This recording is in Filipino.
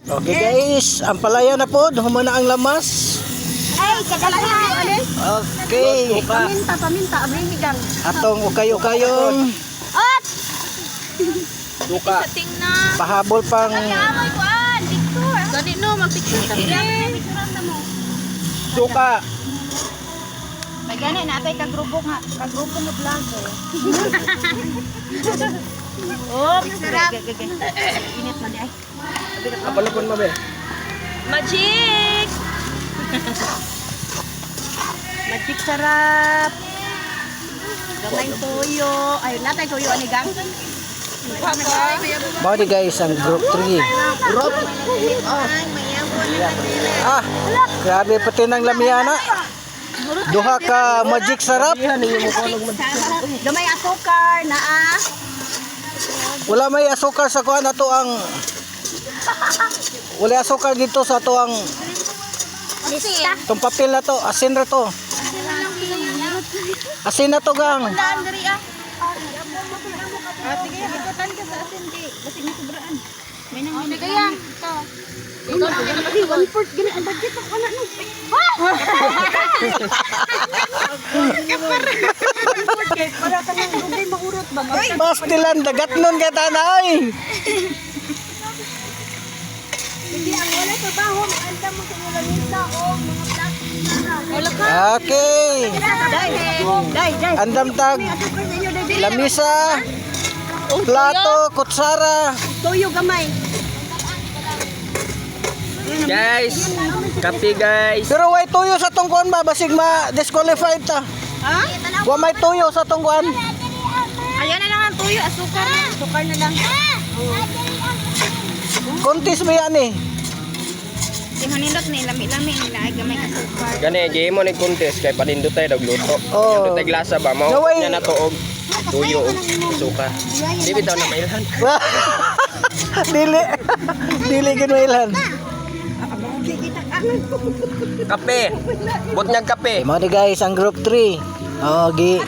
Okay guys, ang palaya na po, humana ang lamas. Ay, kadalahan. Okay. Paminta, abay higang. Atong ukay-ukayong Ot! Duka. pahabol pang Amoy ko Victor. Gani no, magpicture ka pre. Duka. May gani na atay kagrupo nga vlogger. Oh, sarap. Init man di ay. Kapalapon mo be. Magic! Magic sarap. Gamay toyo. Ayun na tayo toyo ani gang. Bawdi guys ang group 3. Ah, grabe pati ng lamiyana. Duha ka magic sarap. Gamay asukar na Wala may asukar sa kuha na to ang wala asukar dito sa to ang lista. tong papel na to, asin ra to. Asin na to gang. Daan diri Ate kaya ikutan ka sa asin di. Basig na sobraan. May nang kaya to. Ikaw kasi 1/4 gani ang budget ng anak no. Para ka nang dugay maurot ba? Pastilan dagat nun kay tanay. Hindi ang wala sa baho, maganda mo sa ulang nila o mga plastic na. Okay. Day. Andam tag lamisa, plato, kutsara. Toyo gamay. Guys, kape guys. Pero way tuyo sa tungkuan ba basig ma-disqualified ta. Ha? Wa may tuyo sa tungkuan. Ayan na lang ang toyo, asukar. Asukar na lang. Kontis mo yan eh. Tinanindot ni lami-lami nila ay gamay asukar. Gani game mo ni contest kay panindot tayo dag luto. Oh. Luto tay glasa ba mo? Naway. Nya na to og tuyo og suka. Di bitaw na mailhan. Dili. Dili ginwailan. Kape. Bot nyag kape. Mo di guys ang group 3. Oh, gi